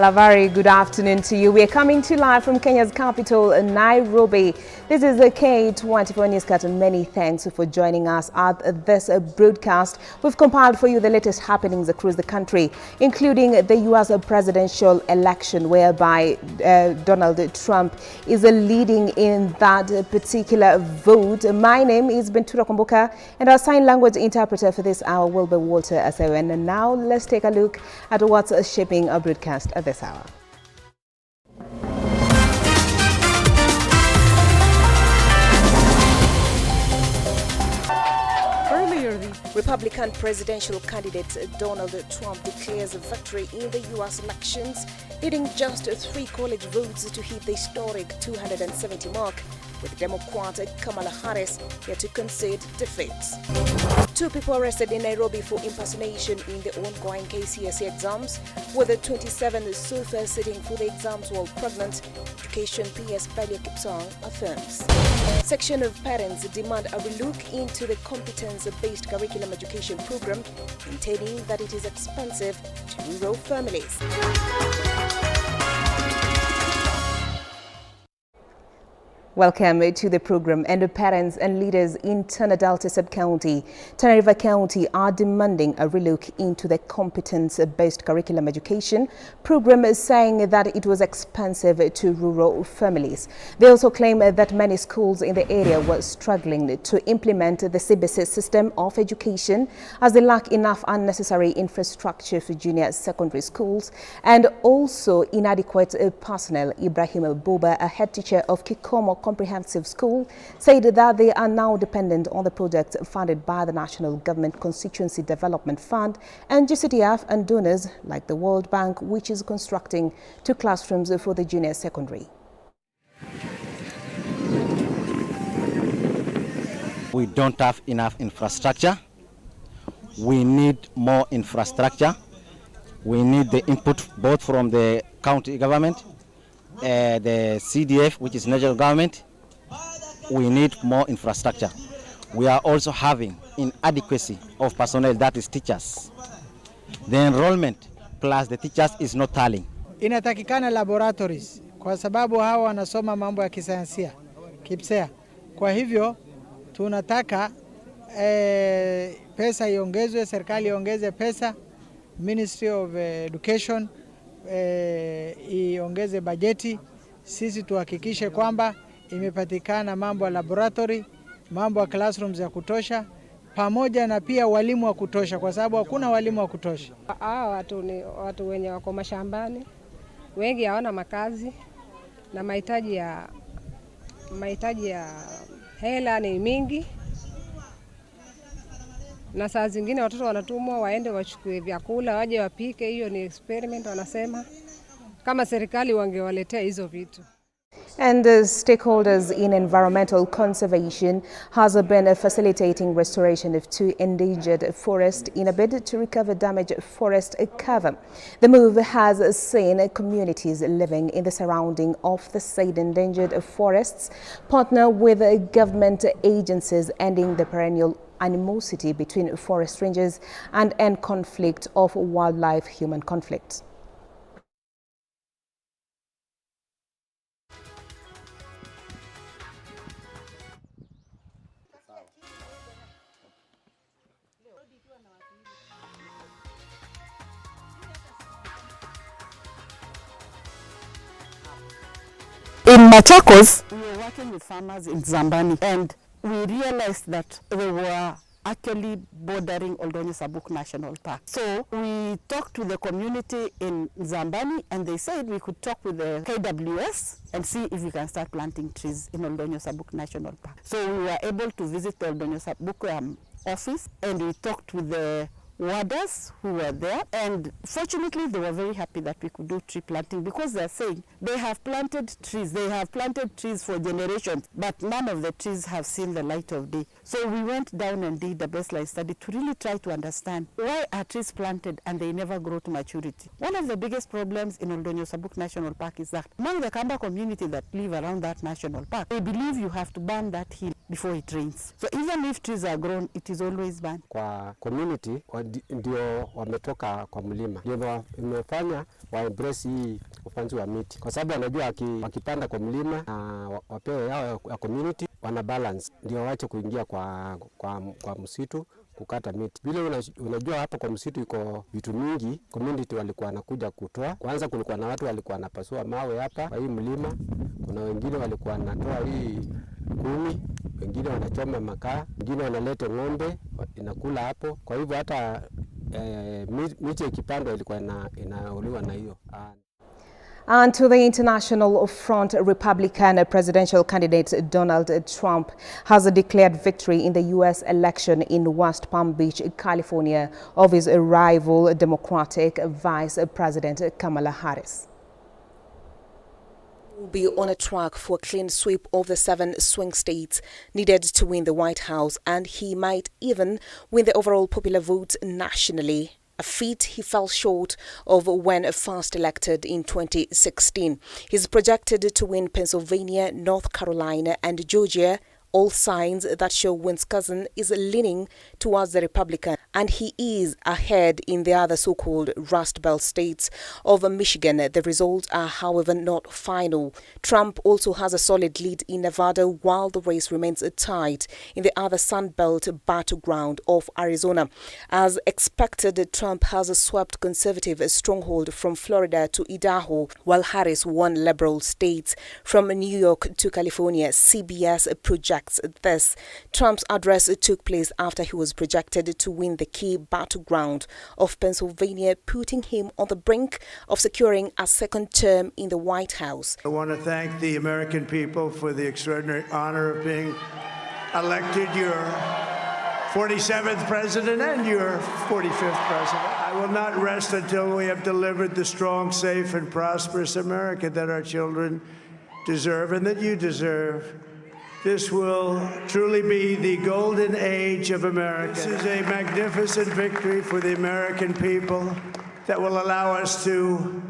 A very good afternoon to you. We are coming to you live from Kenya's capital, Nairobi. This is the K24 Newscast, and many thanks for joining us at this broadcast. We've compiled for you the latest happenings across the country, including the U.S. presidential election, whereby Donald Trump is leading in that particular vote. My name is Bentura Komboka, and our sign language interpreter for this hour will be Walter Asewen. And now let's take a look at what's shaping our broadcast at this hour. Republican presidential candidate Donald Trump declares a victory in the U.S. elections, needing just 3 college votes to hit the historic 270 mark, with Democrat Kamala Harris yet to concede defeat. 2 people arrested in Nairobi for impersonation in the ongoing KCSE exams, with the 27 so far sitting for the exams while pregnant, Education PS Belia Kipsang affirms. Section of parents demand a relook into the competence-based curriculum education program, maintaining that it is expensive to rural families. Welcome to the program. And the parents and leaders in Tana Delta Sub-County, Tana River County are demanding a relook into the competence-based curriculum education program, saying that it was expensive to rural families. They also claim that many schools in the area were struggling to implement the CBC system of education, as they lack enough unnecessary infrastructure for junior secondary schools and also inadequate personnel. Ibrahim Boba, a head teacher of Kikomo Comprehensive School, said that they are now dependent on the project funded by the National Government Constituency Development Fund and GCDF and donors like the World Bank, which is constructing 2 classrooms for the junior secondary. We don't have enough infrastructure. We need more infrastructure. We need the input both from the county government, the CDF, which is national government. We need more infrastructure. We are also having inadequacy of personnel, that is teachers. The enrollment plus the teachers is not tallying. Inatakikana laboratories kwa sababu hawa wanasoma mambo ya kisayansia, KIPSEA. Kwa hivyo tunataka pesa iongezwe, serikali iongeze pesa, Ministry of Education iongeze bajeti, sisi tuhakikishe kwamba imepatikana mambo ya laboratory, mambo ya classrooms ya kutosha, pamoja na pia walimu wa kutosha, kwa sababu hakuna walimu wa kutosha. Watu ni watu wenye wako mashambani, wengi hawana makazi, na mahitaji ya hela ni mingi, na saa zingine watoto wanatumwa waende wachukue vyakula waje wapike. Hiyo ni experiment wanasema, kama serikali wangewaletea hizo vitu. And the stakeholders in environmental conservation has been facilitating restoration of 2 endangered forests in a bid to recover damaged forest cover. The move has seen communities living in the surrounding of the said endangered forests partner with government agencies, ending the perennial animosity between forest rangers and end conflict of wildlife-human conflict. In Machakos, we were working with farmers in Zambani, and we realized that they were actually bordering Oldonyo Sabuk National Park. So we talked to the community in Zambani, and they said we could talk with the KWS and see if we can start planting trees in Oldonyo Sabuk National Park. So we were able to visit the Oldonyo Sabuk office, and we talked with the warders who were there, and fortunately they were very happy that we could do tree planting, because they're saying they have planted trees for generations, but none of the trees have seen the light of day. So we went down and did a baseline study to really try to understand why are trees planted and they never grow to maturity. One of the biggest problems in Oldonyo Sabuk National Park is that among the Kamba community that live around that national park, they believe you have to burn that hill before it rains. So even if trees are grown, it is always burned. Kwa community ndio wametoka kwa mlima, ndio imefanya wa embrace hii upanzi wa miti, kwa sababu wanajua wakipanda kwa mlima na wapewe yao ya community, wana balance, ndio waache kuingia kwa msitu kukata miti. Vile unajua hapo kwa msitu iko vitu mingi, community walikuwa wanakuja kutoa. Kwanza kulikuwa na watu walikuwa wanapasua mawe hapa kwa hii mlima, kuna wengine walikuwa wanatoa hii kuni, wengine wanachoma makaa, wengine wanaleta ng'ombe inakula hapo. Kwa hivyo hata miti ikipandwa ilikuwa inauliwa na hiyo. And to the international front, Republican presidential candidate Donald Trump has declared victory in the U.S. election in West Palm Beach, California, of his rival Democratic Vice President Kamala Harris. Will be on a track for a clean sweep of the 7 swing states needed to win the White House, and he might even win the overall popular vote nationally, a feat he fell short of when first elected in 2016. He's projected to win Pennsylvania, North Carolina and Georgia, all signs that show Wisconsin is leaning towards the Republican, and he is ahead in the other so-called Rust Belt states of Michigan. The results are, however, not final. Trump also has a solid lead in Nevada, while the race remains tight in the other Sun Belt battleground of Arizona. As expected, Trump has swept conservative stronghold from Florida to Idaho, while Harris won liberal states from New York to California. CBS projects this. Trump's address took place after he was projected to win the key battleground of Pennsylvania, putting him on the brink of securing a second term in the White House. I want to thank the American people for the extraordinary honor of being elected your 47th president and your 45th president. I will not rest until we have delivered the strong, safe, and prosperous America that our children deserve and that you deserve. This will truly be the golden age of America. This is a magnificent victory for the American people that will allow us to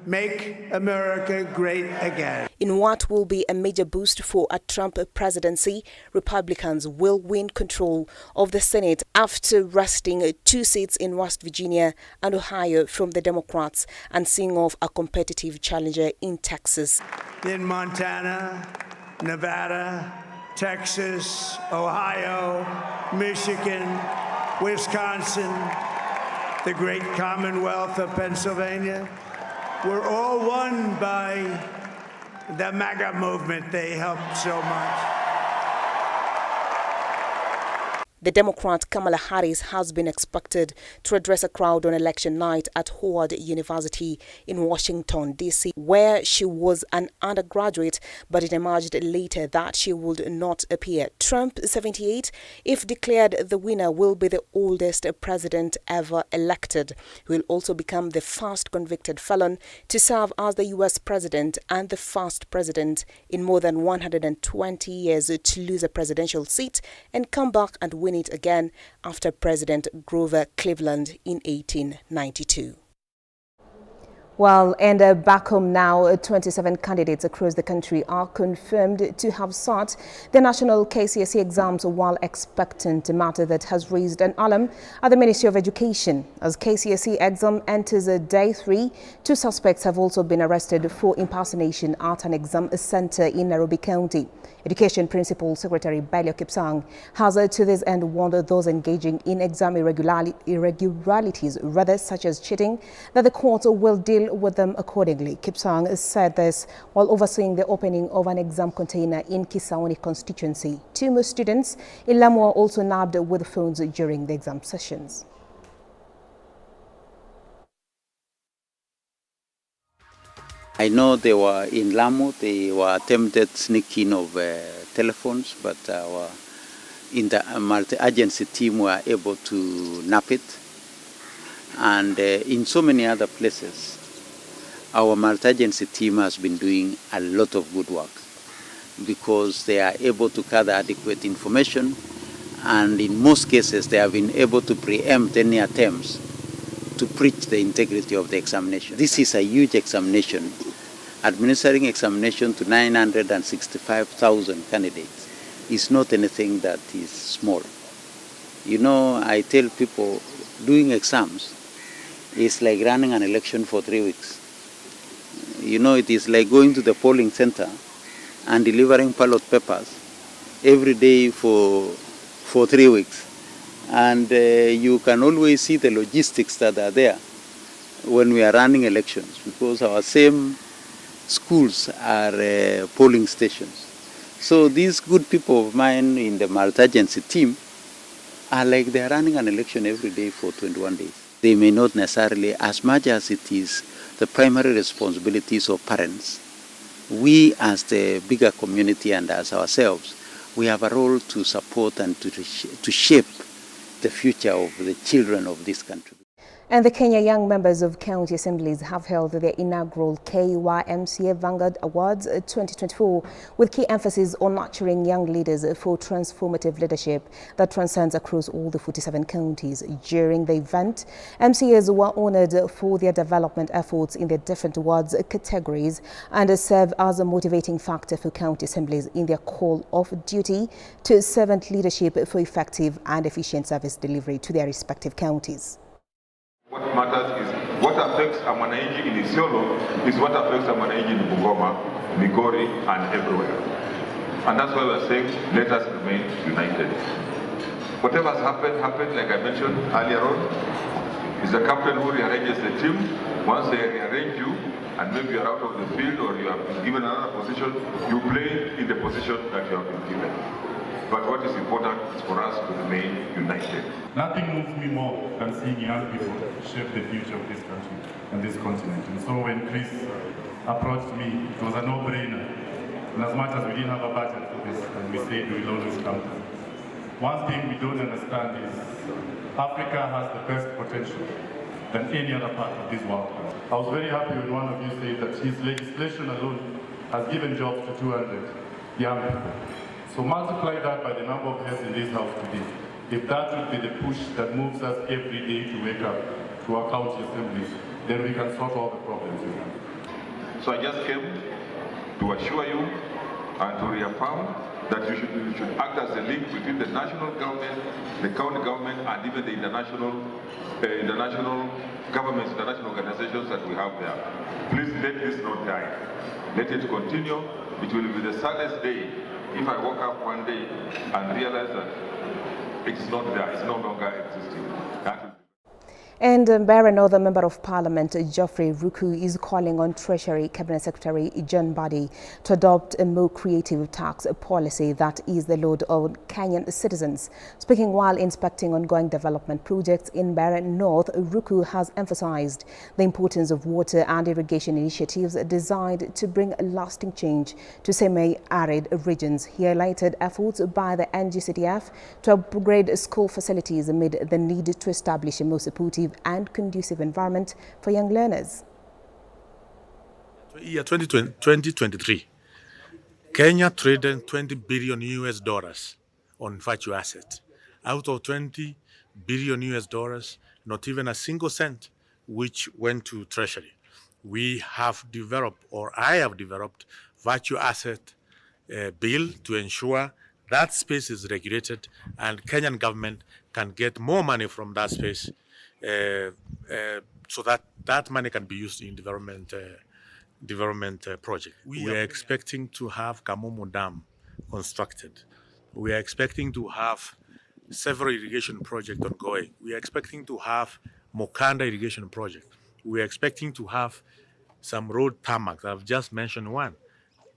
make America great again. In what will be a major boost for a Trump presidency, Republicans will win control of the Senate after wresting 2 seats in West Virginia and Ohio from the Democrats and seeing off a competitive challenger in Texas. In Montana, Nevada, Texas, Ohio, Michigan, Wisconsin, the great Commonwealth of Pennsylvania, were all won by the MAGA movement. They helped so much. The Democrat Kamala Harris has been expected to address a crowd on election night at Howard University in Washington, D.C., where she was an undergraduate, but it emerged later that she would not appear. Trump, 78, if declared the winner, will be the oldest president ever elected. He will also become the first convicted felon to serve as the U.S. president and the first president in more than 120 years to lose a presidential seat and come back and win it again after President Grover Cleveland in 1892. Well, and back home now, 27 candidates across the country are confirmed to have sought the national KCSE exams while expectant, a matter that has raised an alarm at the Ministry of Education. As KCSE exam enters day 3, 2 suspects have also been arrested for impersonation at an exam center in Nairobi County. Education Principal Secretary Bailey Kipsang has to this end warned those engaging in exam irregularities, such as cheating, that the court will deal with them accordingly. Kipsang said this while overseeing the opening of an exam container in Kisauni constituency. 2 more students in Lamu were also nabbed with phones during the exam sessions. I know they were in Lamu, they were attempted sneaking of telephones, but our multi-agency team were able to nab it. And in so many other places, our multi-agency team has been doing a lot of good work because they are able to gather adequate information, and in most cases they have been able to preempt any attempts to breach the integrity of the examination. This is a huge examination, administering examination to 965,000 candidates is not anything that is small. You know, I tell people doing exams is like running an election for 3 weeks. You know, it is like going to the polling center and delivering ballot papers every day for 3 weeks. And you can always see the logistics that are there when we are running elections, because our same schools are polling stations. So these good people of mine in the multi-agency team are like they are running an election every day for 21 days. They may not necessarily, as much as it is the primary responsibilities of parents, we as the bigger community and as ourselves, we have a role to support and to shape the future of the children of this country. And the Kenya Young Members of County Assemblies have held their inaugural KYMCA Vanguard Awards 2024 with key emphasis on nurturing young leaders for transformative leadership that transcends across all the 47 counties. During the event, MCAs were honored for their development efforts in their different awards categories and serve as a motivating factor for county assemblies in their call of duty to servant leadership for effective and efficient service delivery to their respective counties. What matters is what affects a mwananchi in Isiolo is what affects a mwananchi in Bungoma, Migori, and everywhere. And that's why we're saying, let us remain united. Whatever has happened, like I mentioned earlier on, is the captain who rearranges the team. Once they rearrange you, and maybe you're out of the field or you have been given another position, you play in the position that you have been given. But what is important is for us to remain united. Nothing moves me more than seeing young people shape the future of this country and this continent. And so when Chris approached me, it was a no-brainer. And as much as we didn't have a budget for this, and we said we will always come to. One thing we don't understand is Africa has the best potential than any other part of this world. I was very happy when one of you said that his legislation alone has given jobs to 200 young people. So multiply that by the number of heads in this house today. If that would be the push that moves us every day to wake up to our county assemblies, then we can solve all the problems we have. So I just came to assure you and to reaffirm that you should act as a link between the national government, the county government, and even the international governments, international organizations that we have there. Please let this not die. Let it continue. It will be the saddest day if I woke up one day and realize that it's not there, it's no longer existing. And Baringo, Member of Parliament Geoffrey Ruku is calling on Treasury Cabinet Secretary John Badi to adopt a more creative tax policy that is the load on Kenyan citizens. Speaking while inspecting ongoing development projects in Baringo North, Ruku has emphasized the importance of water and irrigation initiatives designed to bring lasting change to semi-arid regions. He highlighted efforts by the NGCDF to upgrade school facilities amid the need to establish a more supportive and conducive environment for young learners. Year 2023, Kenya traded $20 billion on virtual assets. Out of $20 billion, not even a single cent which went to Treasury. We have developed, or I have developed, virtual asset bill to ensure that space is regulated and Kenyan government can get more money from that space so that money can be used in development project. We are expecting to have Kamomo Dam constructed. We are expecting to have several irrigation projects ongoing. We are expecting to have Mokanda irrigation project. We are expecting to have some road tarmacs. I've just mentioned one.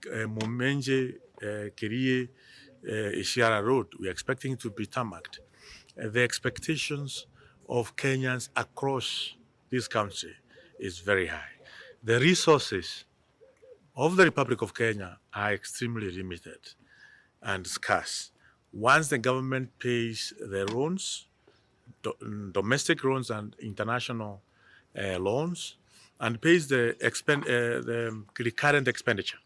Momenje, Kerie, Ishiara Road. We are expecting to be tarmacked. The expectations of Kenyans across this country is very high. The resources of the Republic of Kenya are extremely limited and scarce. Once the government pays the loans, domestic loans and international loans, and pays the recurrent expenditure,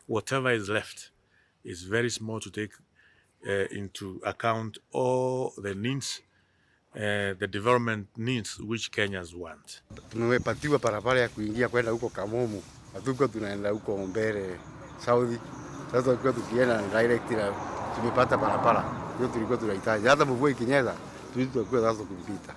whatever is left is very small to take into account all the needs, the development needs which Kenyans want. Tumepatiwa barabara ya kuingia kwenda huko Kamomo. Hatuko tunaenda huko mbele Saudi. Sasa tulikuwa tukienda direct na tumepata barabara. Hiyo tulikuwa tunahitaji. Hata mvua ikinyesha, tulikuwa sasa kupita.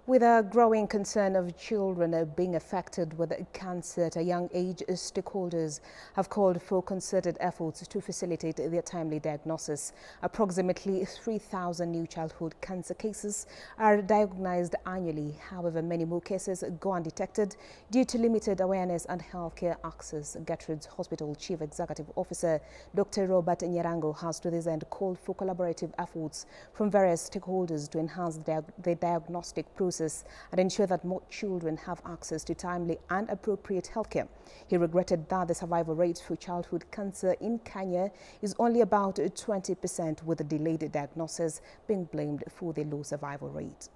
With a growing concern of children being affected with cancer at a young age, stakeholders have called for concerted efforts to facilitate their timely diagnosis. Approximately 3,000 new childhood cancer cases are diagnosed annually. However, many more cases go undetected due to limited awareness and healthcare access. Gertrude's Hospital Chief Executive Officer Dr. Robert Nyarango has to this end called for collaborative efforts from various stakeholders to enhance the diagnostic process and ensure that more children have access to timely and appropriate healthcare. He regretted that the survival rate for childhood cancer in Kenya is only about 20%, with the delayed diagnosis being blamed for the low survival rate.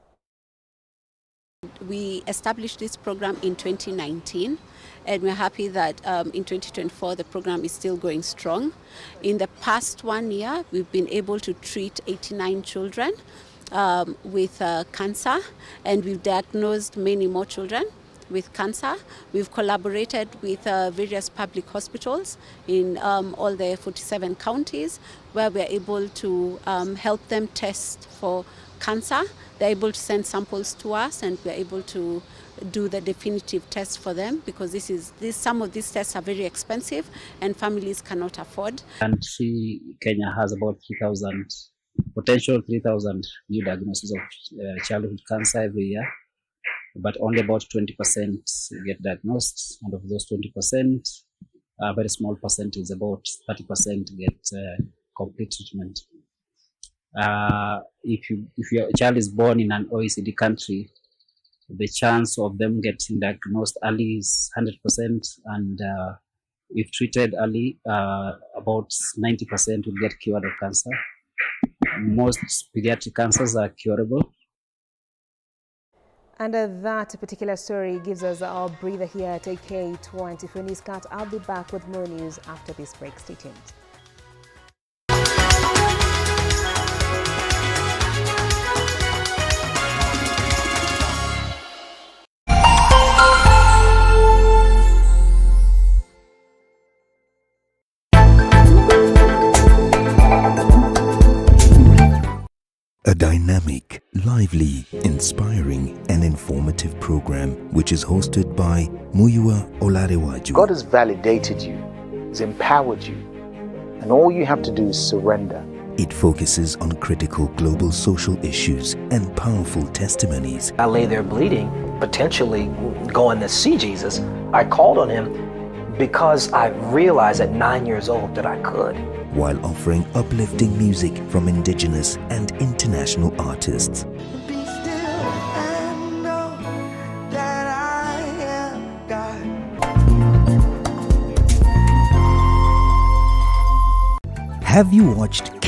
We established this program in 2019, and we're happy that in 2024 the program is still going strong. In the past 1 year, we've been able to treat 89 children with cancer, and we've diagnosed many more children with cancer. We've collaborated with various public hospitals in all the 47 counties, where we're able to help them test for cancer. They're able to send samples to us, and we're able to do the definitive test for them, because some of these tests are very expensive and families cannot afford. And Kenya has about 3,000 new diagnoses of childhood cancer every year, but only about 20% get diagnosed, and of those 20%, a very small percentage, about 30%, get complete treatment. If your child is born in an OECD country, the chance of them getting diagnosed early is 100%, and if treated early, about 90% will get cured of cancer. Most pediatric cancers are curable. And that particular story gives us our breather here at K24 Newscast. I'll be back with more news after this break. Stay tuned. A dynamic, lively, inspiring and informative program which is hosted by Muyiwa Olarewaju. God has validated you, has empowered you, and all you have to do is surrender. It focuses on critical global social issues and powerful testimonies. I lay there bleeding, potentially going to see Jesus. I called on him because I realized at 9 years old that I could. While offering uplifting music from indigenous and international artists. Be still and know that I am God. Have you watched